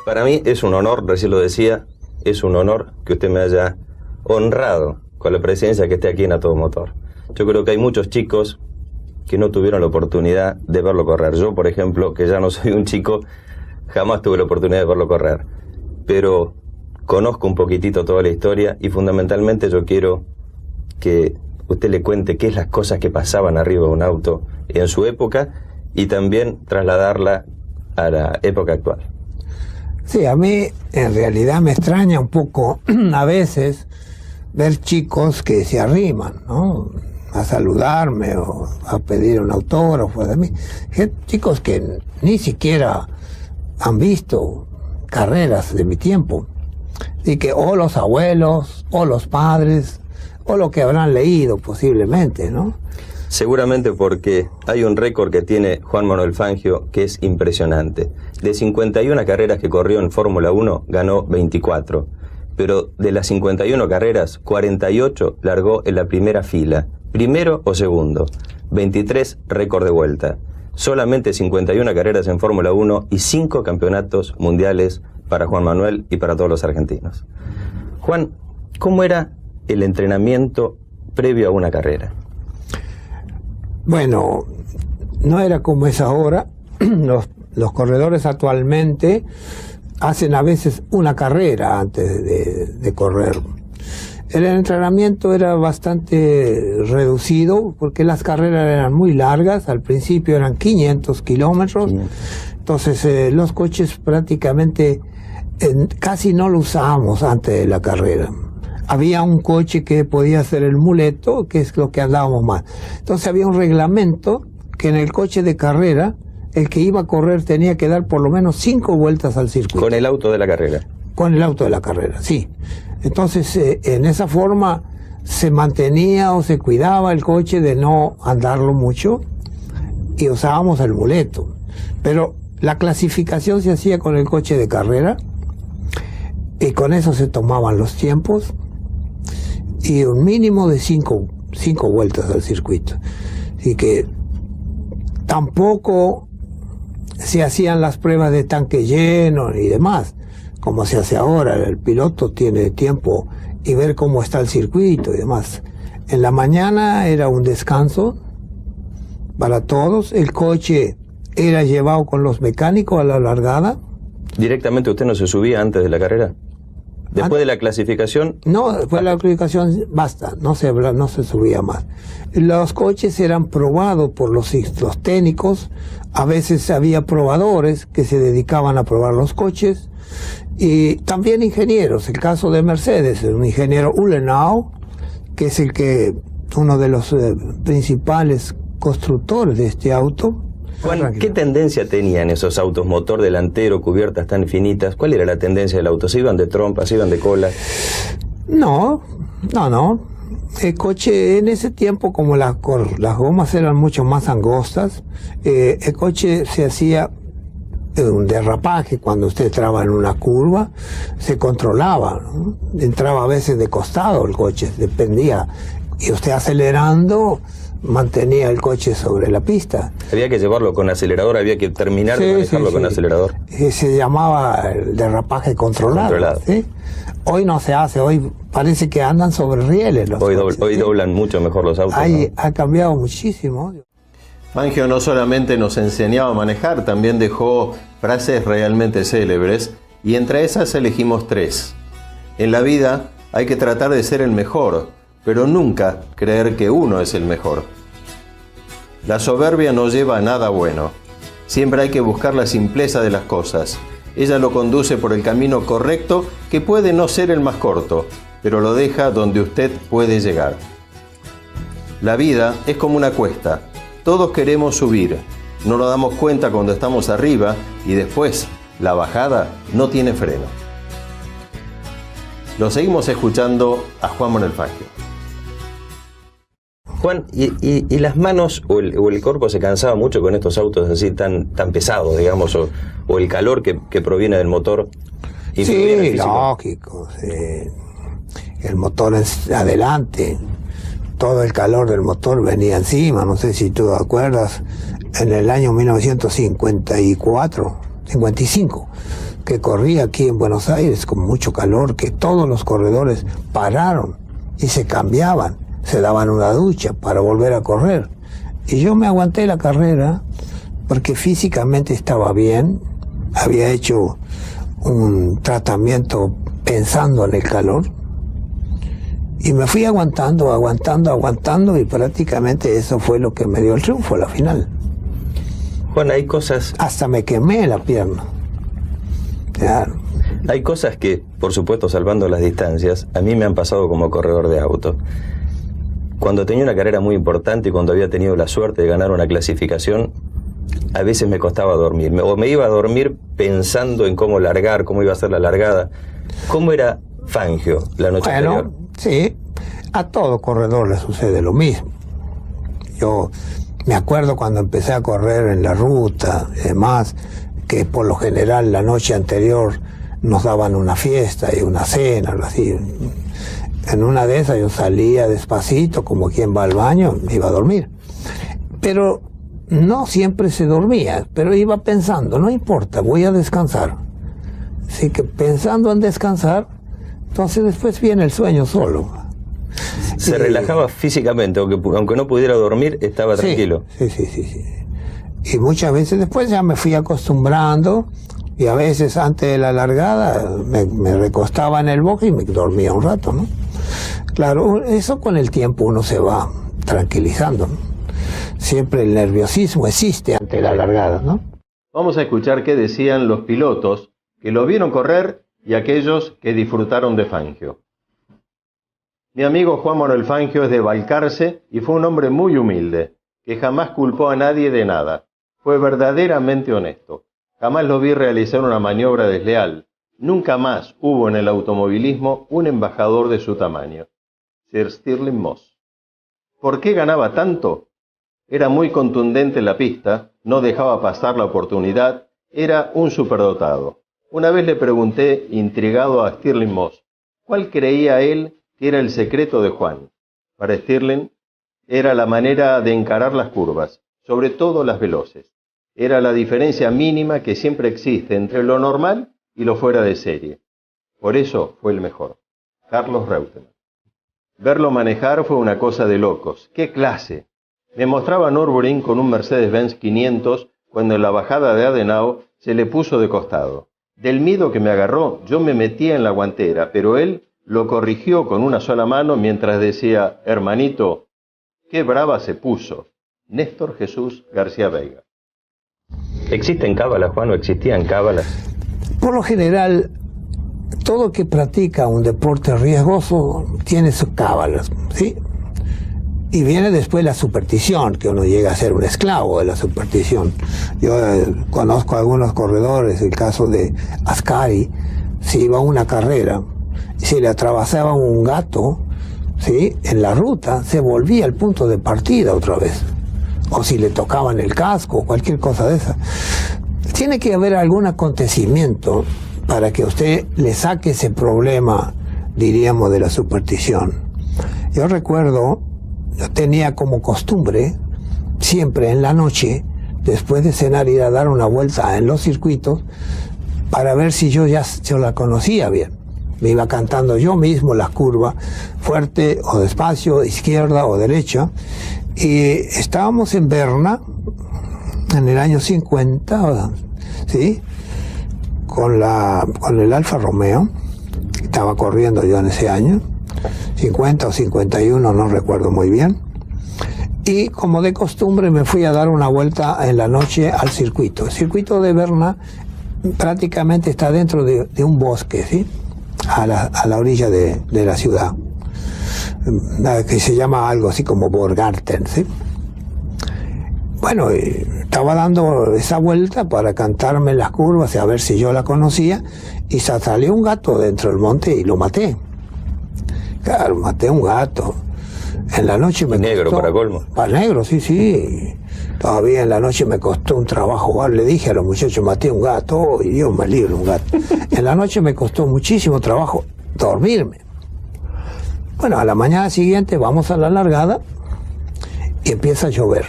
Para mí es un honor, recién lo decía, es un honor que usted me haya honrado con la presencia que esté aquí en A Todo Motor. Yo creo que hay muchos chicos que no tuvieron la oportunidad de verlo correr. Yo, por ejemplo, que ya no soy un chico, jamás tuve la oportunidad de verlo correr. Pero conozco un poquitito toda la historia y fundamentalmente yo quiero que usted le cuente qué es las cosas que pasaban arriba de un auto en su época y también trasladarla a la época actual. Sí, a mí en realidad me extraña un poco a veces ver chicos que se arriman, ¿no?, a saludarme o a pedir un autógrafo de mí. Chicos que ni siquiera han visto carreras de mi tiempo. Y que o los abuelos, o los padres, o lo que habrán leído posiblemente, ¿no? Seguramente porque hay un récord que tiene Juan Manuel Fangio que es impresionante. De 51 carreras que corrió en Fórmula 1, ganó 24. Pero de las 51 carreras, 48 largó en la primera fila. Primero o segundo. 23 récord de vuelta. Solamente 51 carreras en Fórmula 1 y 5 campeonatos mundiales para Juan Manuel y para todos los argentinos. Juan, ¿cómo era el entrenamiento previo a una carrera? Bueno, no era como es ahora. Los corredores actualmente hacen a veces una carrera antes de correr. El entrenamiento era bastante reducido porque las carreras eran muy largas. Al principio eran 500 kilómetros. Entonces los coches prácticamente casi no lo usábamos antes de la carrera. Había un coche que podía hacer el muleto, que es lo que andábamos más. Entonces había un reglamento que en el coche de carrera, el que iba a correr tenía que dar por lo menos 5 vueltas al circuito. ¿Con el auto de la carrera? Con el auto de la carrera, sí. Entonces, en esa forma se mantenía o se cuidaba el coche de no andarlo mucho y usábamos el muleto. Pero la clasificación se hacía con el coche de carrera y con eso se tomaban los tiempos y un mínimo de 5 vueltas al circuito. Así que tampoco se hacían las pruebas de tanque lleno y demás, como se hace ahora. El piloto tiene tiempo y ver cómo está el circuito y demás. En la mañana era un descanso para todos. El coche era llevado con los mecánicos a la largada. ¿Directamente usted no se subía antes de la carrera? ¿Después de la clasificación? No, después de la clasificación basta, no se subía más. Los coches eran probados por los técnicos. A veces había probadores que se dedicaban a probar los coches y también ingenieros. El caso de Mercedes, un ingeniero Uhlenau, que es uno de los principales constructores de este auto. Juan, ¿qué tendencia tenían esos autos? Motor delantero, cubiertas tan finitas. ¿Cuál era la tendencia del auto? ¿Se iban de trompa, se iban de cola? No. El coche en ese tiempo, como las gomas eran mucho más angostas, el coche se hacía un derrapaje. Cuando usted entraba en una curva, se controlaba, ¿no? Entraba a veces de costado el coche, dependía. Y usted acelerando mantenía el coche sobre la pista. Había que llevarlo con acelerador, había que terminar de manejarlo con acelerador. Se llamaba el derrapaje controlado. ¿Sí? Hoy no se hace, hoy parece que andan sobre rieles los coches. Hoy doblan mucho mejor los autos. Ha cambiado muchísimo. Fangio no solamente nos enseñaba a manejar, también dejó frases realmente célebres, y entre esas elegimos 3. En la vida hay que tratar de ser el mejor, pero nunca creer que uno es el mejor. La soberbia no lleva a nada bueno. Siempre hay que buscar la simpleza de las cosas. Ella lo conduce por el camino correcto, que puede no ser el más corto, pero lo deja donde usted puede llegar. La vida es como una cuesta. Todos queremos subir. No nos damos cuenta cuando estamos arriba y después la bajada no tiene freno. Lo seguimos escuchando a Juan Manuel Fangio. Juan, ¿y las manos o el cuerpo se cansaba mucho con estos autos así tan pesados, digamos, o el calor que proviene del motor? Sí, lógico. Sí. El motor es adelante, todo el calor del motor venía encima. No sé si tú te acuerdas, en el año 1955, que corrí aquí en Buenos Aires con mucho calor, que todos los corredores pararon y se cambiaban, se daban una ducha para volver a correr. Y yo me aguanté la carrera porque físicamente estaba bien, había hecho un tratamiento pensando en el calor, y me fui aguantando y prácticamente eso fue lo que me dio el triunfo a la final. Juan, hay cosas... Hasta me quemé la pierna. Claro. Hay cosas que, por supuesto, salvando las distancias, a mí me han pasado como corredor de auto. Cuando tenía una carrera muy importante y cuando había tenido la suerte de ganar una clasificación, a veces me costaba dormir. O me iba a dormir pensando en cómo largar, cómo iba a ser la largada. ¿Cómo era Fangio la noche anterior? Sí, a todo corredor le sucede lo mismo. Yo me acuerdo cuando empecé a correr en la ruta y demás, que por lo general la noche anterior nos daban una fiesta y una cena, algo así. En una de esas yo salía despacito, como quien va al baño, me iba a dormir. Pero no siempre se dormía, pero iba pensando, no importa, voy a descansar. Así que pensando en descansar, entonces después viene el sueño solo. Se relajaba físicamente, aunque no pudiera dormir, estaba tranquilo. Sí. Y muchas veces después ya me fui acostumbrando, y a veces antes de la largada me recostaba en el box y me dormía un rato, ¿no? Claro, eso con el tiempo uno se va tranquilizando, ¿no? Siempre el nerviosismo existe ante la largada, ¿no? Vamos a escuchar qué decían los pilotos que lo vieron correr y aquellos que disfrutaron de Fangio. Mi amigo Juan Manuel Fangio es de Balcarce y fue un hombre muy humilde, que jamás culpó a nadie de nada. Fue verdaderamente honesto. Jamás lo vi realizar una maniobra desleal. Nunca más hubo en el automovilismo un embajador de su tamaño. Sir Stirling Moss. ¿Por qué ganaba tanto? Era muy contundente en la pista, no dejaba pasar la oportunidad, era un superdotado. Una vez le pregunté, intrigado a Stirling Moss, ¿cuál creía él que era el secreto de Juan? Para Stirling, era la manera de encarar las curvas, sobre todo las veloces. Era la diferencia mínima que siempre existe entre lo normal y lo fuera de serie. Por eso fue el mejor. Carlos Reutemann. Verlo manejar fue una cosa de locos. ¡Qué clase! Me mostraba Nürburgring con un Mercedes-Benz 500 cuando en la bajada de Adenau se le puso de costado. Del miedo que me agarró, yo me metía en la guantera, pero él lo corrigió con una sola mano mientras decía, hermanito, qué brava se puso. Néstor Jesús García Veiga. ¿Existen cábalas, Juan, o existían cábalas? Por lo general, todo que practica un deporte riesgoso tiene sus cábalas, ¿sí? Y viene después la superstición, que uno llega a ser un esclavo de la superstición. Yo conozco a algunos corredores, el caso de Ascari, si iba a una carrera, si le atravesaba un gato, ¿sí?, en la ruta, se volvía al punto de partida otra vez. O si le tocaban el casco, cualquier cosa de esa. Tiene que haber algún acontecimiento para que usted le saque ese problema, diríamos, de la superstición. Yo recuerdo, yo tenía como costumbre, siempre en la noche, después de cenar, ir a dar una vuelta en los circuitos para ver si yo la conocía bien. Me iba cantando yo mismo las curvas, fuerte o despacio, izquierda o derecha. Y estábamos en Berna, en el año 50, ¿sí?, con el Alfa Romeo. Estaba corriendo yo en ese año, 50 o 51, no recuerdo muy bien. Y como de costumbre me fui a dar una vuelta en la noche al circuito. El circuito de Berna prácticamente está dentro de un bosque, ¿sí?, a la orilla de la ciudad, que se llama algo así como Borgarten, ¿sí? Bueno, estaba dando esa vuelta para cantarme las curvas y a ver si yo la conocía, y salió un gato dentro del monte y lo maté. Claro, maté un gato. En la noche me negro costó, para colmo. Para negro, sí. Todavía en la noche me costó un trabajo. Le dije a los muchachos, maté un gato, y Dios me libre, un gato. En la noche me costó muchísimo trabajo dormirme. Bueno, a la mañana siguiente vamos a la largada y empieza a llover.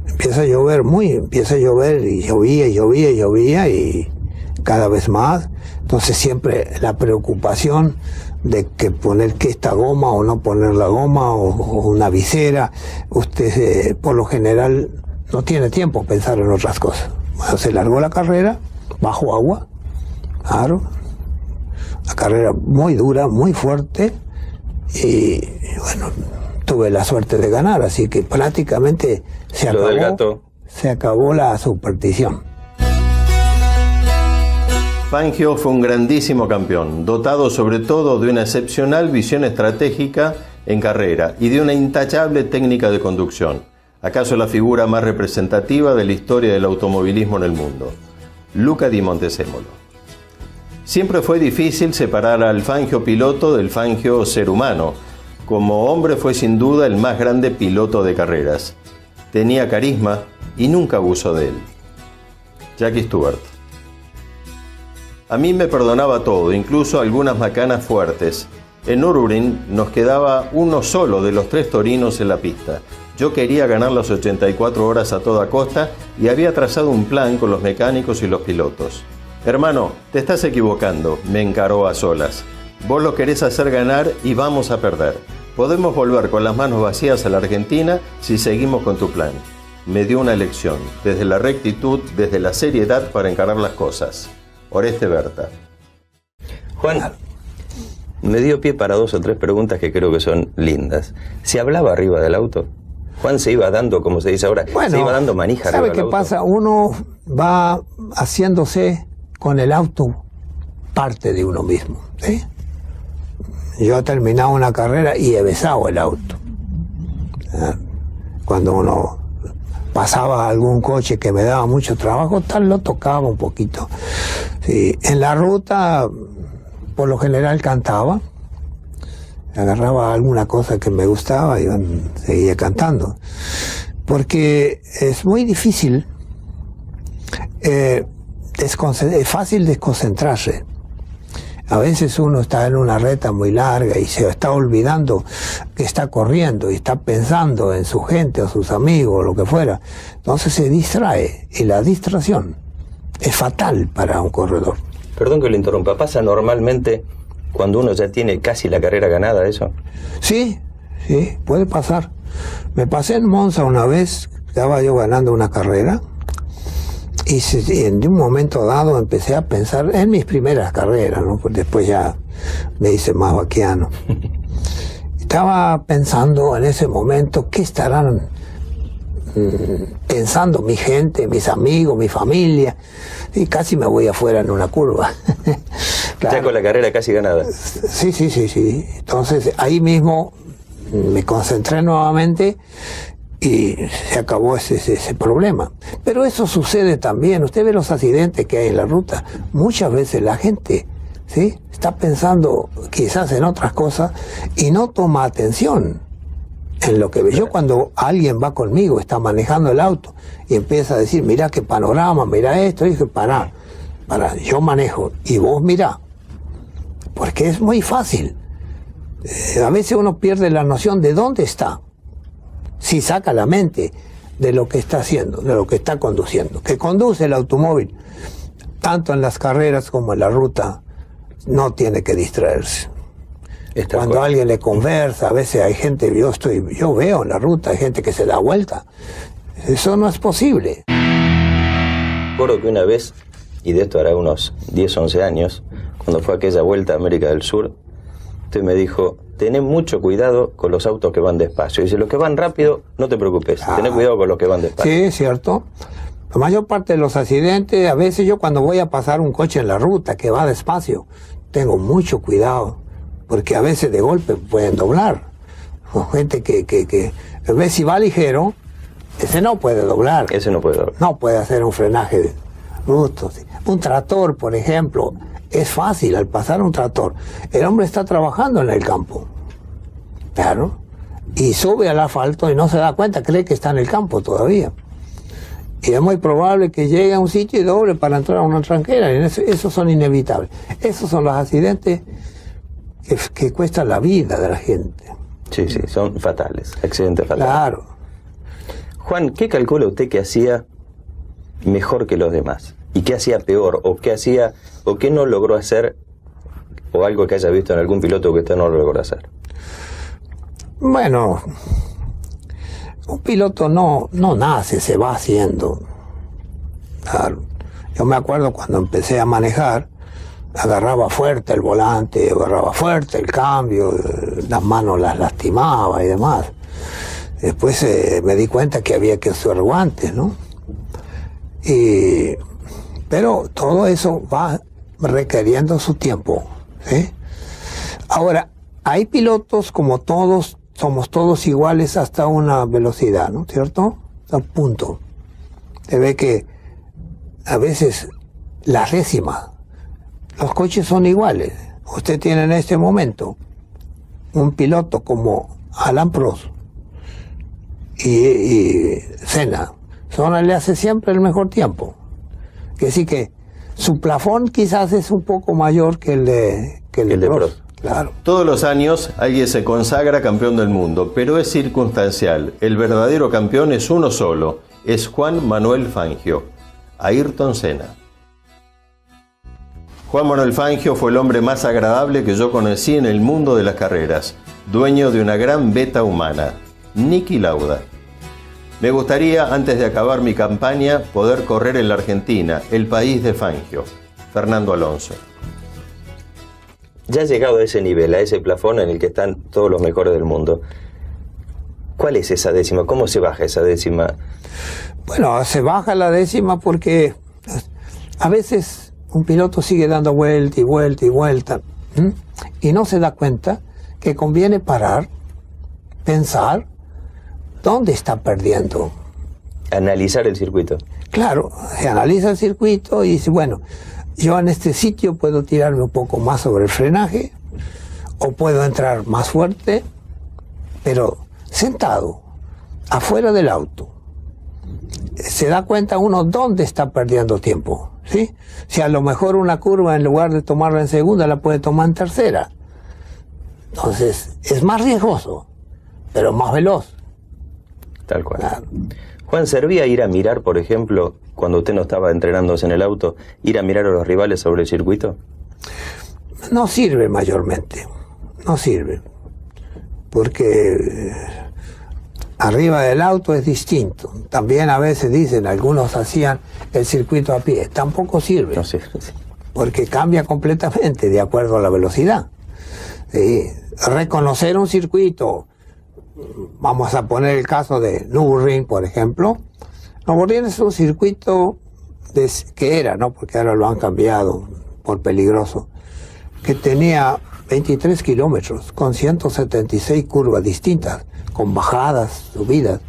Empieza a llover y llovía, y cada vez más. Entonces siempre la preocupación de que poner que esta goma o no poner la goma o una visera. Usted por lo general no tiene tiempo a pensar en otras cosas. Bueno, se largó la carrera bajo agua, claro, la carrera muy dura, muy fuerte, y bueno, tuve la suerte de ganar, así que prácticamente se acabó la superstición. Fangio fue un grandísimo campeón, dotado sobre todo de una excepcional visión estratégica en carrera y de una intachable técnica de conducción. ¿Acaso la figura más representativa de la historia del automovilismo en el mundo? Luca di Montezemolo. Siempre fue difícil separar al Fangio piloto del Fangio ser humano. Como hombre fue sin duda el más grande piloto de carreras. Tenía carisma y nunca abusó de él. Jackie Stewart. A mí me perdonaba todo, incluso algunas macanas fuertes. En Nürburgring nos quedaba uno solo de los 3 torinos en la pista. Yo quería ganar las 84 horas a toda costa y había trazado un plan con los mecánicos y los pilotos. Hermano, te estás equivocando, me encaró a solas. Vos lo querés hacer ganar y vamos a perder. Podemos volver con las manos vacías a la Argentina si seguimos con tu plan. Me dio una lección, desde la rectitud, desde la seriedad para encarar las cosas. Oreste Berta. Juan, me dio pie para 2 o 3 preguntas que creo que son lindas. ¿Se hablaba arriba del auto? Juan se iba dando, como se dice ahora, bueno, se iba dando manija arriba del auto. ¿Sabe qué pasa? Uno va haciéndose con el auto parte de uno mismo, ¿sí? Yo he terminado una carrera y he besado el auto. Cuando uno pasaba algún coche que me daba mucho trabajo, tal lo tocaba un poquito. Sí, en la ruta, por lo general cantaba, agarraba alguna cosa que me gustaba y seguía cantando. Porque es muy difícil, es fácil desconcentrarse. A veces uno está en una reta muy larga y se está olvidando que está corriendo y está pensando en su gente o sus amigos o lo que fuera. Entonces se distrae y la distracción es fatal para un corredor. Perdón que lo interrumpa, ¿pasa normalmente cuando uno ya tiene casi la carrera ganada eso? Sí, sí, puede pasar. Me pasé en Monza una vez, estaba yo ganando una carrera. Y en un momento dado empecé a pensar en mis primeras carreras, ¿no? Pues después ya me hice más vaquiano. Estaba pensando en ese momento qué estarán pensando mi gente, mis amigos, mi familia. Y casi me voy afuera en una curva. Claro. Ya con la carrera casi ganada. Sí. Entonces ahí mismo me concentré nuevamente y se acabó ese problema. Pero eso sucede también. Usted ve los accidentes que hay en la ruta. Muchas veces la gente, ¿sí?, está pensando quizás en otras cosas y no toma atención en lo que ve. Yo cuando alguien va conmigo, está manejando el auto y empieza a decir, mira qué panorama, mira esto, y dije, pará, yo manejo y vos mirá. Porque es muy fácil. A veces uno pierde la noción de dónde está. Si saca la mente de lo que está haciendo, de lo que está conduciendo, que conduce el automóvil, tanto en las carreras como en la ruta, no tiene que distraerse. Cuando alguien le conversa, a veces hay gente, yo veo en la ruta, hay gente que se da vuelta. Eso no es posible. Recuerdo que una vez, y de esto hará unos 10, 11 años, cuando fue aquella vuelta a América del Sur, usted me dijo, tené mucho cuidado con los autos que van despacio. Dice, los que van rápido, no te preocupes, tené cuidado con los que van despacio. Sí, es cierto. La mayor parte de los accidentes, a veces yo cuando voy a pasar un coche en la ruta que va despacio, tengo mucho cuidado, porque a veces de golpe pueden doblar. O gente que ve si va ligero, ese no puede doblar. Ese no puede doblar. No puede hacer un frenaje bruto. Un tractor, por ejemplo, es fácil al pasar un tractor. El hombre está trabajando en el campo, claro, y sube al asfalto y no se da cuenta, cree que está en el campo todavía. Y es muy probable que llegue a un sitio y doble para entrar a una tranquera. Y esos son inevitables. Esos son los accidentes que cuestan la vida de la gente. Sí, son fatales, accidentes fatales. Claro. Juan, ¿qué calcula usted que hacía mejor que los demás? ¿Y qué hacía peor? ¿O qué no logró hacer? ¿O algo que haya visto en algún piloto que usted no logró hacer? Bueno, un piloto no nace, se va haciendo. Claro. Yo me acuerdo cuando empecé a manejar, agarraba fuerte el volante, agarraba fuerte el cambio, las manos las lastimaba y demás. Después me di cuenta que había que usar guantes, ¿no? Pero todo eso va requiriendo su tiempo, ¿sí? Ahora, hay pilotos como todos, somos todos iguales hasta una velocidad, ¿no? ¿Cierto? Hasta un punto. Se ve que a veces las décimas, los coches son iguales. Usted tiene en este momento un piloto como Alain Prost y Senna. Le hace siempre el mejor tiempo. Que sí que su plafón quizás es un poco mayor que el de Prost. Claro. Todos los años alguien se consagra campeón del mundo, pero es circunstancial. El verdadero campeón es uno solo, es Juan Manuel Fangio, Ayrton Senna. Juan Manuel Fangio fue el hombre más agradable que yo conocí en el mundo de las carreras, dueño de una gran beta humana, Niki Lauda. Me gustaría, antes de acabar mi campaña, poder correr en la Argentina, el país de Fangio. Fernando Alonso. Ya ha llegado a ese nivel, a ese plafón en el que están todos los mejores del mundo. ¿Cuál es esa décima? ¿Cómo se baja esa décima? Bueno, se baja la décima porque a veces un piloto sigue dando vuelta y vuelta y vuelta, y no se da cuenta que conviene parar, pensar, ¿dónde está perdiendo? Analizar el circuito. Claro, se analiza el circuito y dice, bueno, yo en este sitio puedo tirarme un poco más sobre el frenaje, o puedo entrar más fuerte, pero sentado, afuera del auto. Se da cuenta uno dónde está perdiendo tiempo, ¿sí? Si a lo mejor una curva, en lugar de tomarla en segunda, la puede tomar en tercera. Entonces, es más riesgoso, pero más veloz. Tal cual. Claro. Juan, ¿servía ir a mirar, por ejemplo, cuando usted no estaba entrenándose en el auto, ir a mirar a los rivales sobre el circuito? No sirve mayormente, no sirve, porque arriba del auto es distinto. También a veces dicen, algunos hacían el circuito a pie, tampoco sirve, no sirve, porque cambia completamente de acuerdo a la velocidad. ¿Sí? Reconocer un circuito, vamos a poner el caso de Nürburgring, por ejemplo. Nürburgring es un circuito que era, ¿no? Porque ahora lo han cambiado por peligroso, que tenía 23 kilómetros con 176 curvas distintas, con bajadas, subidas.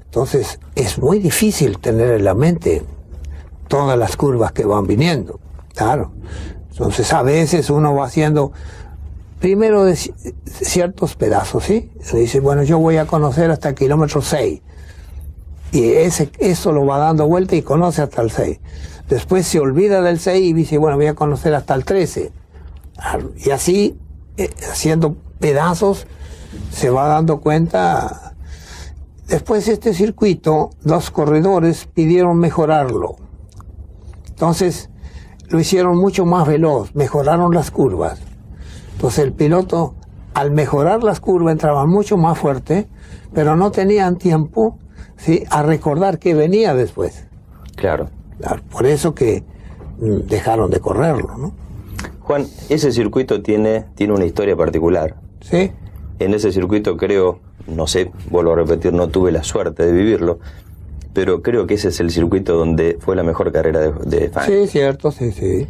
Entonces es muy difícil tener en la mente todas las curvas que van viniendo, claro. Entonces a veces uno va haciendo primero de ciertos pedazos, ¿sí? Dice, bueno, yo voy a conocer hasta el kilómetro 6. Y eso lo va dando vuelta y conoce hasta el 6. Después se olvida del 6 y dice, bueno, voy a conocer hasta el 13. Y así, haciendo pedazos, se va dando cuenta. Después este circuito, los corredores pidieron mejorarlo. Entonces, lo hicieron mucho más veloz, mejoraron las curvas. Entonces el piloto, al mejorar las curvas, entraba mucho más fuerte, pero no tenían tiempo, ¿sí?, a recordar qué venía después. Claro. Por eso que dejaron de correrlo, ¿no? Juan, ese circuito tiene una historia particular. Sí. En ese circuito creo, no sé, vuelvo a repetir, no tuve la suerte de vivirlo, pero creo que ese es el circuito donde fue la mejor carrera de Fangio. Sí, cierto, sí.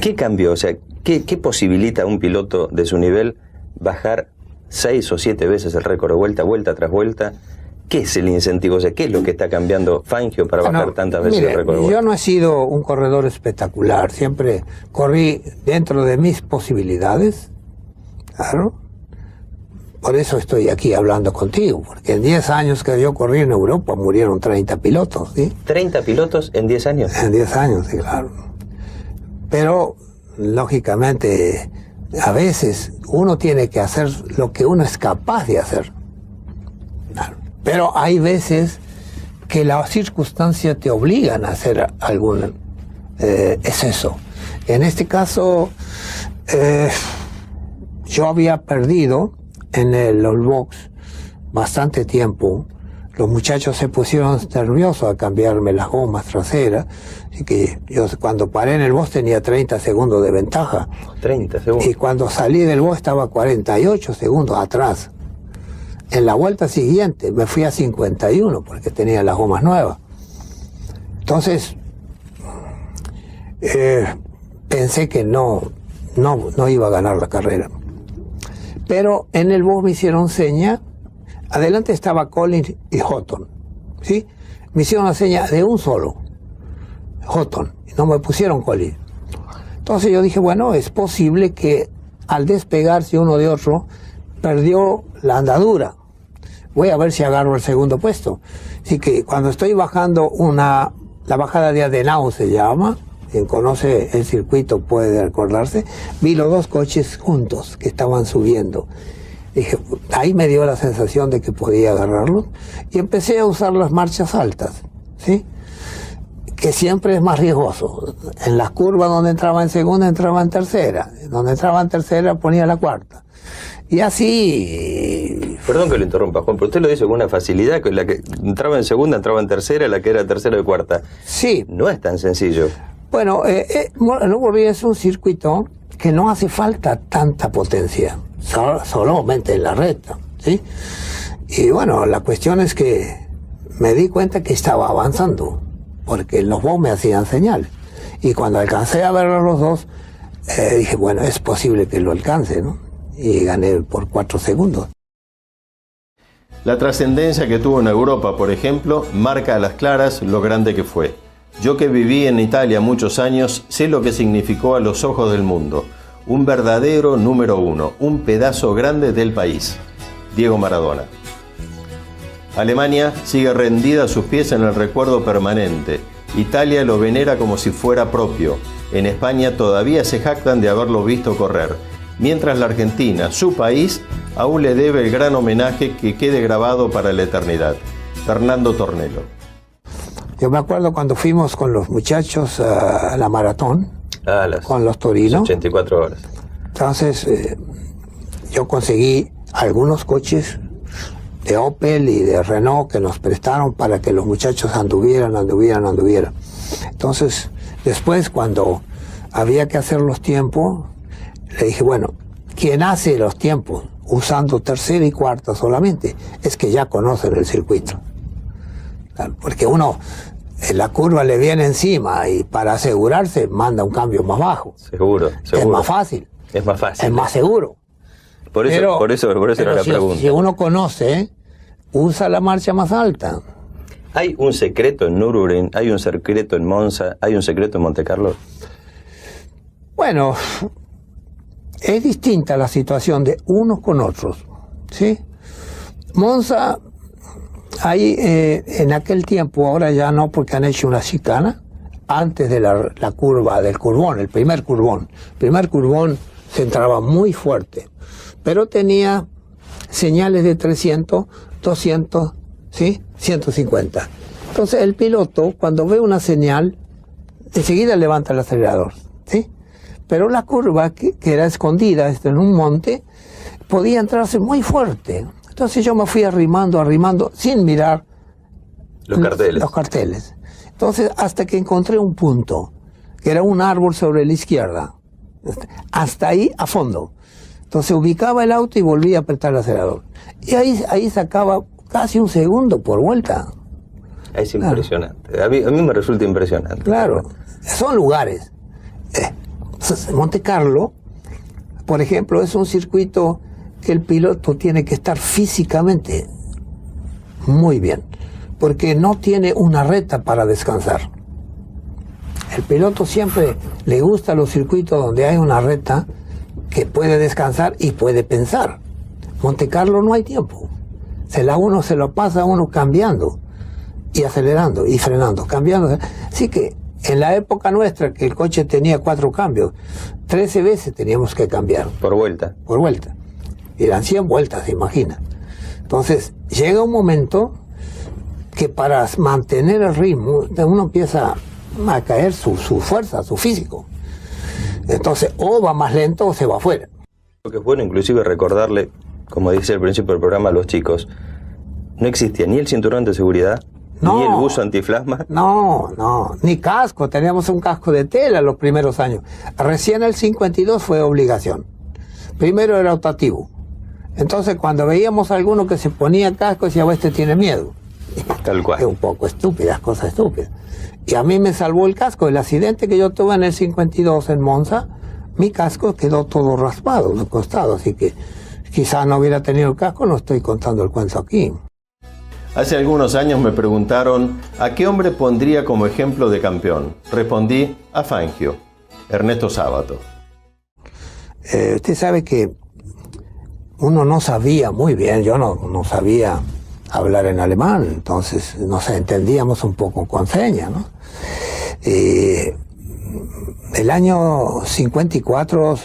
¿Qué cambió? O sea, ¿qué posibilita a un piloto de su nivel bajar 6 o 7 veces el récord de vuelta tras vuelta? ¿Qué es el incentivo? O sea, ¿qué es lo que está cambiando Fangio para bajar tantas veces el récord de vuelta? Yo no he sido un corredor espectacular, siempre corrí dentro de mis posibilidades, claro. Por eso estoy aquí hablando contigo, porque en 10 años que yo corrí en Europa murieron 30 pilotos, ¿sí? ¿30 pilotos en 10 años? En 10 años, sí, claro. Pero, lógicamente, a veces uno tiene que hacer lo que uno es capaz de hacer. Claro. Pero hay veces que las circunstancias te obligan a hacer es eso. En este caso, yo había perdido en el all box bastante tiempo. Los muchachos se pusieron nerviosos a cambiarme las gomas traseras, así que yo cuando paré en el box tenía 30 segundos de ventaja. 30 segundos. Y cuando salí del box estaba 48 segundos atrás. En la vuelta siguiente me fui a 51 porque tenía las gomas nuevas. Entonces, pensé que no iba a ganar la carrera. Pero en el box me hicieron seña. Adelante estaba Collins y Houghton, ¿sí? Me hicieron la seña de un solo, Houghton, y no me pusieron Collins. Entonces yo dije, bueno, es posible que al despegarse uno de otro, perdió la andadura. Voy a ver si agarro el segundo puesto. Así que cuando estoy bajando la bajada de Adenau se llama, quien conoce el circuito puede recordarse, vi los dos coches juntos que estaban subiendo. Dije, ahí me dio la sensación de que podía agarrarlo y empecé a usar las marchas altas, ¿sí? Que siempre es más riesgoso. En las curvas donde entraba en segunda, entraba en tercera. Donde entraba en tercera, ponía la cuarta. Y así... Perdón que lo interrumpa, Juan, pero usted lo dice con una facilidad, que la que entraba en segunda, entraba en tercera, la que era tercera y cuarta. Sí. No es tan sencillo. Bueno, Nürburgring es un circuito que no hace falta tanta potencia. Solamente en la recta, ¿sí? Y bueno, la cuestión es que me di cuenta que estaba avanzando, porque los dos me hacían señal. Y cuando alcancé a ver a los dos, dije, bueno, es posible que lo alcance, ¿no? Y gané por 4 segundos. La trascendencia que tuvo en Europa, por ejemplo, marca a las claras lo grande que fue. Yo que viví en Italia muchos años, sé lo que significó a los ojos del mundo. Un verdadero número uno, un pedazo grande del país. Diego Maradona. Alemania sigue rendida a sus pies en el recuerdo permanente. Italia lo venera como si fuera propio. En España todavía se jactan de haberlo visto correr. Mientras la Argentina, su país, aún le debe el gran homenaje que quede grabado para la eternidad. Fernando Tornello. Yo me acuerdo cuando fuimos con los muchachos a la maratón. Con los Torino. 84 horas. Entonces, yo conseguí algunos coches de Opel y de Renault que nos prestaron para que los muchachos anduvieran. Entonces, después, cuando había que hacer los tiempos, le dije, bueno, quien hace los tiempos usando tercera y cuarta solamente es que ya conocen el circuito. Porque uno... la curva le viene encima y para asegurarse manda un cambio más bajo. Seguro. Es más fácil. Es más fácil. Es más seguro. Por eso era la pregunta. Si uno conoce, usa la marcha más alta. ¿Hay un secreto en Nürburgring? ¿Hay un secreto en Monza? ¿Hay un secreto en Monte Carlo? Bueno, es distinta la situación de unos con otros, ¿sí? Monza... Ahí, en aquel tiempo, ahora ya no, porque han hecho una chicana, antes de la curva del curvón, el primer curvón. El primer curvón se entraba muy fuerte, pero tenía señales de 300, 200, ¿sí? 150. Entonces el piloto, cuando ve una señal, enseguida levanta el acelerador, ¿sí? Pero la curva, que era escondida en un monte, podía entrarse muy fuerte. Entonces yo me fui arrimando, sin mirar los carteles. Entonces, hasta que encontré un punto, que era un árbol sobre la izquierda. Hasta ahí, a fondo. Entonces ubicaba el auto y volvía a apretar el acelerador. Y ahí sacaba casi un segundo por vuelta. Es impresionante. A mí me resulta impresionante. Claro. Son lugares. Monte Carlo, por ejemplo, es un circuito que el piloto tiene que estar físicamente muy bien, porque no tiene una recta para descansar. El piloto siempre le gusta los circuitos donde hay una recta que puede descansar y puede pensar. Monte Carlo no hay tiempo. Uno se lo pasa uno cambiando y acelerando y frenando, cambiando. Así que en la época nuestra, que el coche tenía 4 cambios, 13 veces teníamos que cambiar. Por vuelta. Por vuelta. Eran 100 vueltas, se imagina. Entonces, llega un momento que para mantener el ritmo, uno empieza a caer su fuerza, su físico. Entonces, o va más lento o se va afuera. Lo que es bueno inclusive recordarle, como dice al principio del programa, a los chicos, no existía ni el cinturón de seguridad, No. ni el buzo antiflasma. No, ni casco. Teníamos un casco de tela los primeros años. Recién el 52 fue obligación. Primero era optativo. Entonces, cuando veíamos a alguno que se ponía casco, decía, este tiene miedo. Tal cual. Es un poco estúpidas, cosas estúpidas. Y a mí me salvó el casco. El accidente que yo tuve en el 52 en Monza, mi casco quedó todo raspado de costado. Así que quizás no hubiera tenido el casco, no estoy contando el cuento aquí. Hace algunos años me preguntaron ¿a qué hombre pondría como ejemplo de campeón? Respondí a Fangio, Ernesto Sábato. Usted sabe que uno no sabía muy bien, yo no sabía hablar en alemán, entonces nos entendíamos un poco con señas, ¿no? El año 54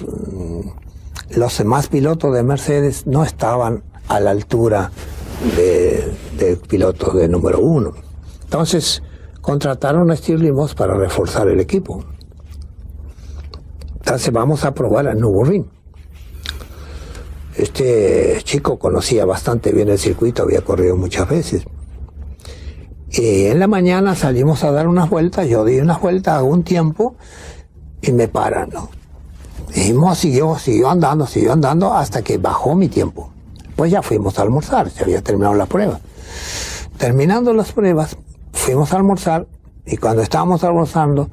los demás pilotos de Mercedes no estaban a la altura del piloto de número 1. Entonces contrataron a Stirling Moss para reforzar el equipo. Entonces vamos a probar al Nürburgring. Este chico conocía bastante bien el circuito, había corrido muchas veces. Y en la mañana salimos a dar unas vueltas, yo di unas vueltas a un tiempo y me paran, ¿no? Y Moss siguió andando hasta que bajó mi tiempo. Pues ya fuimos a almorzar, se había terminado la prueba. Terminando las pruebas, fuimos a almorzar y cuando estábamos almorzando,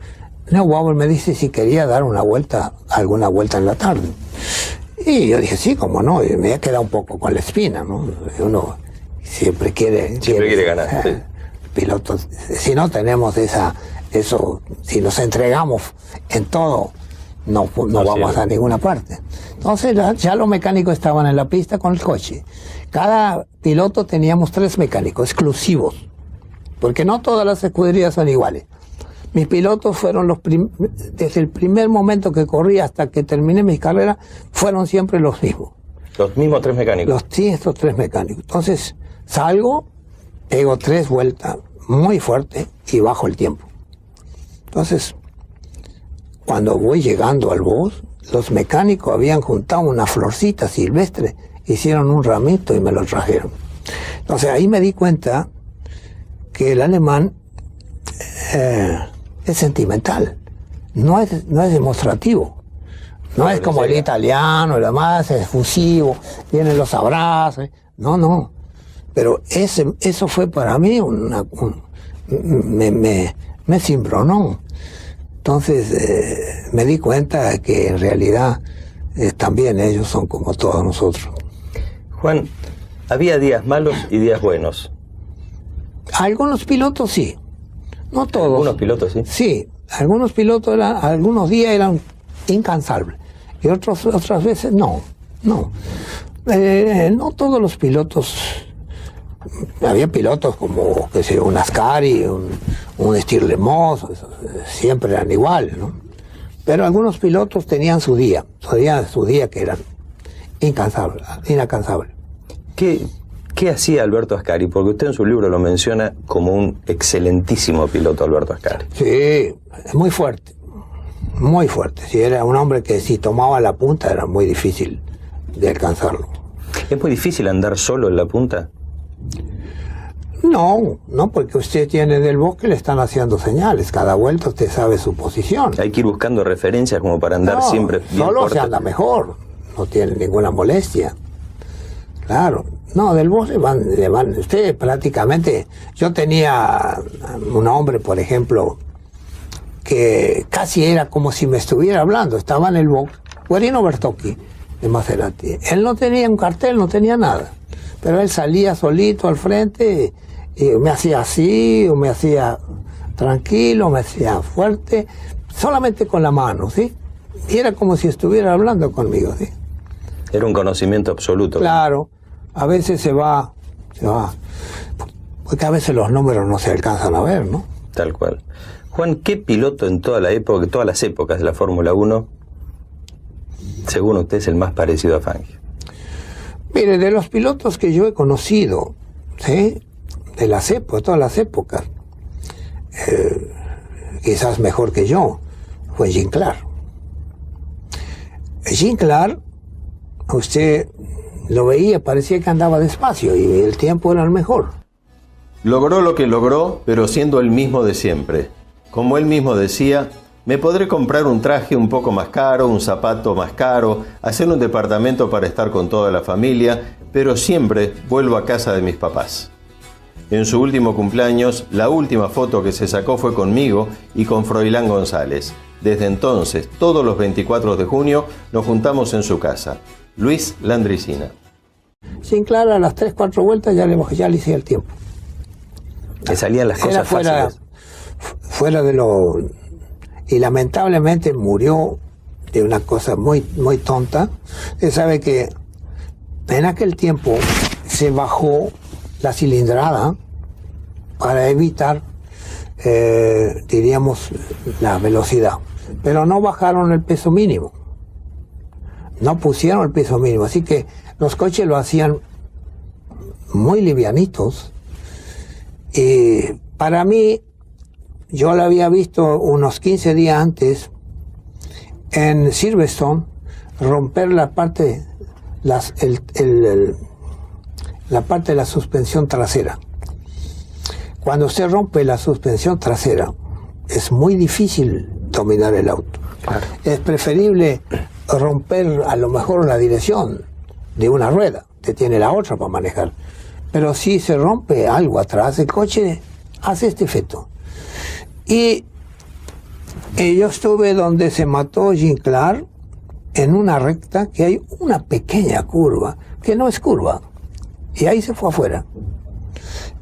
Neubauer me dice si quería dar alguna vuelta en la tarde. Y yo dije, sí, cómo no, y me había quedado un poco con la espina, ¿no? Uno siempre quiere ganar, sí. Pilotos, si no tenemos eso, si nos entregamos en todo, no vamos a ninguna parte. Entonces ya los mecánicos estaban en la pista con el coche. Cada piloto teníamos 3 mecánicos exclusivos, porque no todas las escuderías son iguales. Mis pilotos fueron desde el primer momento que corrí hasta que terminé mi carrera, fueron siempre los mismos. Los mismos 3 mecánicos. Estos 3 mecánicos. Entonces salgo, pego 3 vueltas muy fuerte y bajo el tiempo. Entonces, cuando voy llegando al box, los mecánicos habían juntado una florcita silvestre, hicieron un ramito y me lo trajeron. Entonces ahí me di cuenta que el alemán es sentimental, no es demostrativo. No es como el italiano, el demás es efusivo, vienen los abrazos. No. Pero eso fue para mí me cimbronó. Entonces me di cuenta que en realidad también ellos son como todos nosotros. Juan, había días malos y días buenos. Algunos pilotos sí, no todos. Algunos pilotos sí. Sí, algunos pilotos algunos días eran incansables y otras veces no. No todos los pilotos. Había pilotos como, qué sé yo, un Ascari, un Stirling Moss, siempre eran iguales, ¿no? Pero algunos pilotos tenían su día que eran incansables. ¿Qué hacía Alberto Ascari? Porque usted en su libro lo menciona como un excelentísimo piloto, Alberto Ascari. Sí, muy fuerte. Sí, era un hombre que si tomaba la punta era muy difícil de alcanzarlo. ¿Es muy difícil andar solo en la punta? No, porque usted tiene del bosque, le están haciendo señales. Cada vuelta usted sabe su posición. Hay que ir buscando referencias como para andar siempre bien solo corto. se anda mejor, no tiene ninguna molestia. Claro, no, del bosque le van. Usted prácticamente. Yo tenía un hombre, por ejemplo, que casi era como si me estuviera hablando. Estaba en el box, Guarino Bertocchi, de Maserati. Él no tenía un cartel, no tenía nada. Pero él salía solito al frente y me hacía así, o me hacía tranquilo, me hacía fuerte, solamente con la mano, ¿sí? Y era como si estuviera hablando conmigo, ¿sí? Era un conocimiento absoluto. Claro, a veces se va, porque a veces los números no se alcanzan a ver, ¿no? Tal cual. Juan, ¿qué piloto en todas las épocas de la Fórmula 1, según usted, es el más parecido a Fangio? Mire, de los pilotos que yo he conocido, ¿sí? De todas las épocas, quizás mejor que yo, fue Jean Clare. Jean Clare, usted lo veía, parecía que andaba despacio y el tiempo era el mejor. Logró lo que logró, pero siendo el mismo de siempre. Como él mismo decía, me podré comprar un traje un poco más caro, un zapato más caro, hacer un departamento para estar con toda la familia, pero siempre vuelvo a casa de mis papás. En su último cumpleaños, la última foto que se sacó fue conmigo y con Froilán González. Desde entonces, todos los 24 de junio, nos juntamos en su casa. Luis Landricina. Jean Clare a las 3-4 vueltas ya le hacía el tiempo. Le salían las cosas fáciles. Fuera de lo... Y lamentablemente murió de una cosa muy tonta. Usted sabe que en aquel tiempo se bajó la cilindrada para evitar, diríamos, la velocidad. Pero no bajaron el peso mínimo. No pusieron el peso mínimo. Así que los coches lo hacían muy livianitos. Y para mí, yo lo había visto unos 15 días antes en Silverstone romper la parte, la parte de la suspensión trasera. Cuando usted rompe la suspensión trasera, es muy difícil dominar el auto. Claro. Es preferible romper a lo mejor la dirección de una rueda, usted tiene la otra para manejar. Pero si se rompe algo atrás, el coche hace este efecto. Y yo estuve donde se mató Jean Clare, en una recta que hay una pequeña curva, que no es curva, y ahí se fue afuera.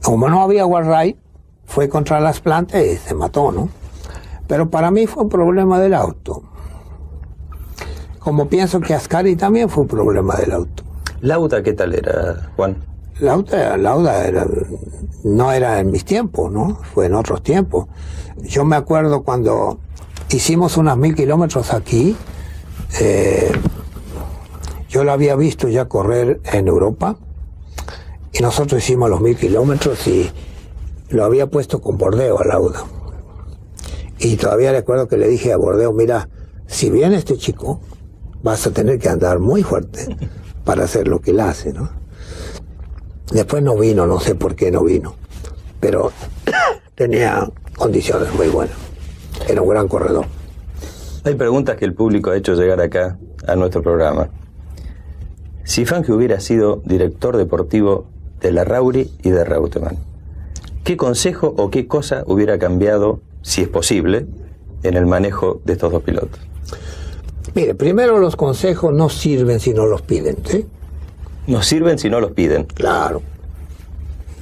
Como no había guardrail, fue contra las plantas y se mató, ¿no? Pero para mí fue un problema del auto. Como pienso que Ascari también fue un problema del auto. ¿Lauda qué tal era, Juan? Lauda no era en mis tiempos, ¿no? Fue en otros tiempos. Yo me acuerdo cuando hicimos unos 1000 kilómetros aquí, yo lo había visto ya correr en Europa, y nosotros hicimos los 1000 kilómetros y lo había puesto con Bordeo a Lauda. Y todavía recuerdo que le dije a Bordeo, mira, si viene este chico, vas a tener que andar muy fuerte para hacer lo que él hace, ¿no? Después no vino, no sé por qué no vino, pero tenía condiciones muy buenas. Era un gran corredor. Hay preguntas que el público ha hecho llegar acá a nuestro programa. Si Fangio hubiera sido director deportivo de Larrauri y de Reutemann, ¿qué consejo o qué cosa hubiera cambiado, si es posible, en el manejo de estos dos pilotos? Mire, primero los consejos no sirven si no los piden, ¿sí? No sirven si no los piden. Claro.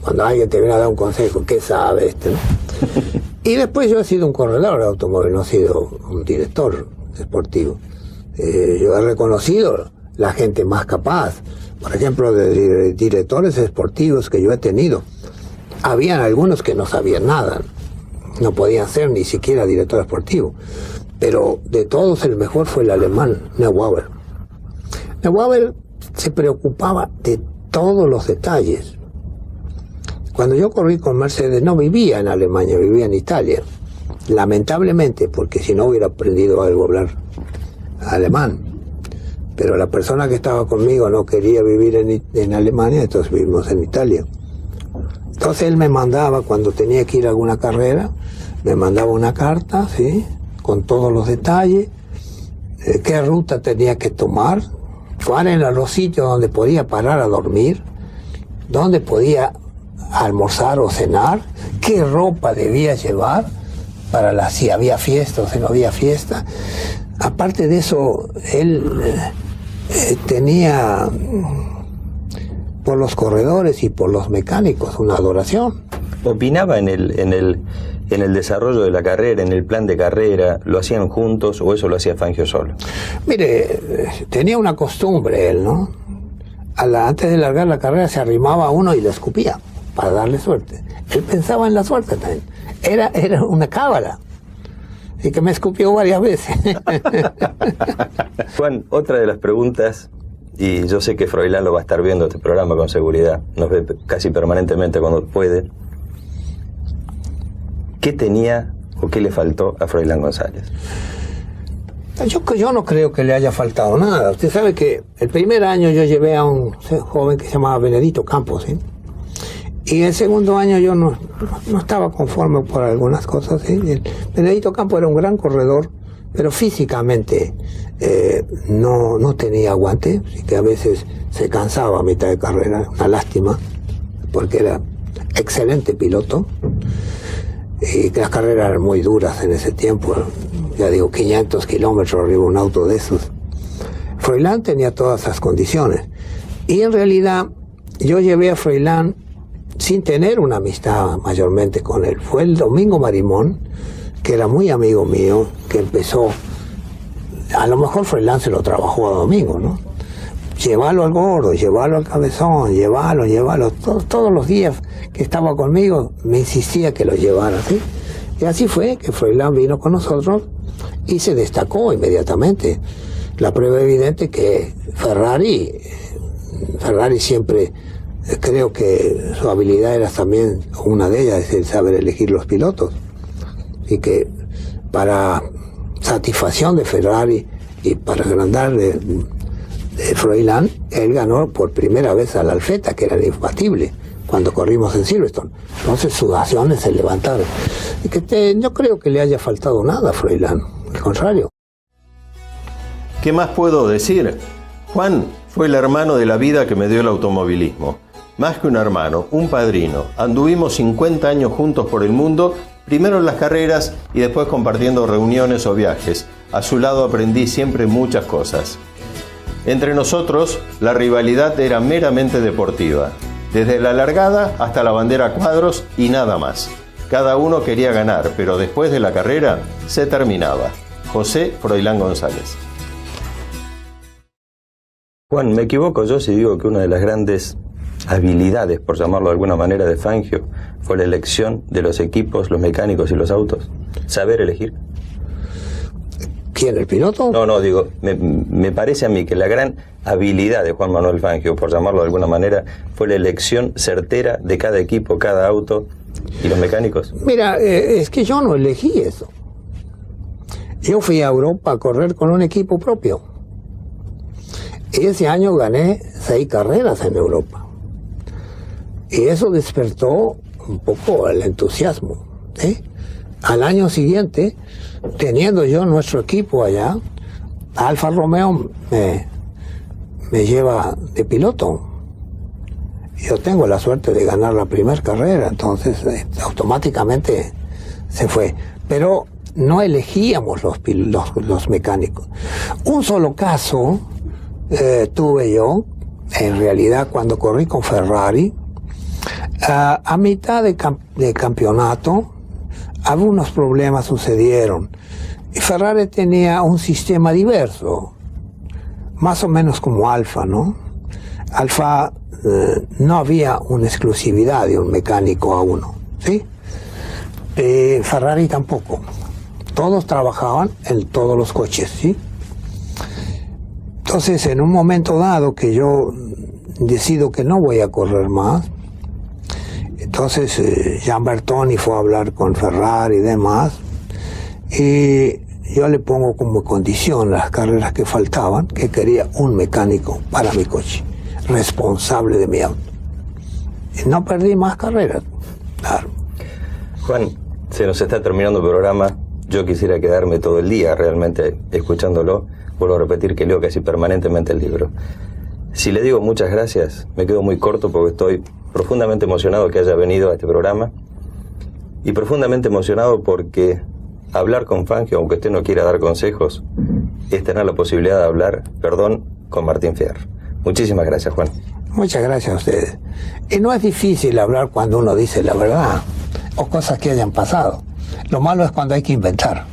Cuando alguien te viene a dar un consejo, ¿qué sabe este, no? Y después yo he sido un corredor de automóvil, no he sido un director deportivo. Yo he reconocido la gente más capaz. Por ejemplo, de directores deportivos que yo he tenido, habían algunos que no sabían nada, no podían ser ni siquiera director deportivo. Pero de todos el mejor fue el alemán, Neubauer. Neubauer se preocupaba de todos los detalles. Cuando yo corrí con Mercedes no vivía en Alemania, vivía en Italia. Lamentablemente, porque si no hubiera aprendido algo a hablar alemán. Pero la persona que estaba conmigo no quería vivir en Alemania, entonces vivimos en Italia. Entonces él me mandaba, cuando tenía que ir a alguna carrera, me mandaba una carta, ¿sí?, con todos los detalles, qué ruta tenía que tomar, cuáles eran los sitios donde podía parar a dormir, dónde podía almorzar o cenar, qué ropa debía llevar para si había fiesta o si no había fiesta. Aparte de eso, él tenía por los corredores y por los mecánicos una adoración. ¿Opinaba en el desarrollo de la carrera, en el plan de carrera? ¿Lo hacían juntos o eso lo hacía Fangio solo? Mire, tenía una costumbre él, ¿no? Antes de largar la carrera se arrimaba a uno y le escupía para darle suerte. Él pensaba en la suerte también. Era una cábala. Y que me escupió varias veces. Juan, otra de las preguntas, y yo sé que Froilán lo va a estar viendo este programa con seguridad, nos ve casi permanentemente cuando puede. ¿Qué tenía o qué le faltó a Froilán González? Yo no creo que le haya faltado nada. Usted sabe que el primer año yo llevé a un joven que se llamaba Benedito Campos, ¿sí? Y el segundo año yo no estaba conforme por algunas cosas, ¿sí? El Benedito Campos era un gran corredor, pero físicamente no tenía aguante, así que a veces se cansaba a mitad de carrera, una lástima, porque era excelente piloto, y que las carreras eran muy duras en ese tiempo, ya digo, 500 kilómetros arriba un auto de esos. Froilán tenía todas esas condiciones, y en realidad yo llevé a Froilán sin tener una amistad mayormente con él. Fue el Domingo Marimón, que era muy amigo mío, que empezó, a lo mejor Froilán se lo trabajó a Domingo, ¿no? Llevarlo al gordo, llevarlo al cabezón, llevarlo, todos los días que estaba conmigo me insistía que lo llevara, ¿sí? Y así fue que Froilán vino con nosotros y se destacó inmediatamente. La prueba evidente que Ferrari siempre, creo que su habilidad era también, una de ellas es el saber elegir los pilotos, y que para satisfacción de Ferrari y para agrandar de Froilán, él ganó por primera vez al Alfetta, que era imbatible, cuando corrimos en Silverstone. Entonces sudaciones se levantaron. Y que no creo que le haya faltado nada a Froilán, al contrario. ¿Qué más puedo decir? Juan fue el hermano de la vida que me dio el automovilismo. Más que un hermano, un padrino. Anduvimos 50 años juntos por el mundo, primero en las carreras y después compartiendo reuniones o viajes. A su lado aprendí siempre muchas cosas. Entre nosotros, la rivalidad era meramente deportiva. Desde la largada hasta la bandera a cuadros y nada más. Cada uno quería ganar, pero después de la carrera se terminaba. José Froilán González. Juan, ¿me equivoco yo si digo que una de las grandes habilidades, por llamarlo de alguna manera, de Fangio fue la elección de los equipos, los mecánicos y los autos? ¿Saber elegir? ¿Quién, el piloto? No, digo, me parece a mí que la gran habilidad de Juan Manuel Fangio, por llamarlo de alguna manera, fue la elección certera de cada equipo, cada auto y los mecánicos. Mira, es que yo no elegí eso. Yo fui a Europa a correr con un equipo propio. Y ese año gané 6 carreras en Europa. Y eso despertó un poco el entusiasmo, ¿eh? Al año siguiente, teniendo yo nuestro equipo allá, Alfa Romeo me lleva de piloto. Yo tengo la suerte de ganar la primera carrera, entonces automáticamente se fue. Pero no elegíamos los mecánicos. Un solo caso tuve yo, en realidad, cuando corrí con Ferrari, a mitad de campeonato, algunos problemas sucedieron. Y Ferrari tenía un sistema diverso, más o menos como Alfa, ¿no? Alfa no había una exclusividad de un mecánico a uno, ¿sí? Ferrari tampoco. Todos trabajaban en todos los coches, ¿sí? Entonces, en un momento dado que yo decido que no voy a correr más, entonces Jean Bertoni fue a hablar con Ferrari y demás, y yo le pongo como condición las carreras que faltaban, que quería un mecánico para mi coche, responsable de mi auto. Y no perdí más carreras, claro. Juan, se nos está terminando el programa. Yo quisiera quedarme todo el día realmente escuchándolo. Vuelvo a repetir que leo casi permanentemente el libro. Si le digo muchas gracias, me quedo muy corto porque estoy profundamente emocionado que haya venido a este programa y profundamente emocionado porque hablar con Fangio, aunque usted no quiera dar consejos, es tener la posibilidad de hablar, con Martín Fierro. Muchísimas gracias, Juan. Muchas gracias a ustedes. Y no es difícil hablar cuando uno dice la verdad o cosas que hayan pasado. Lo malo es cuando hay que inventar.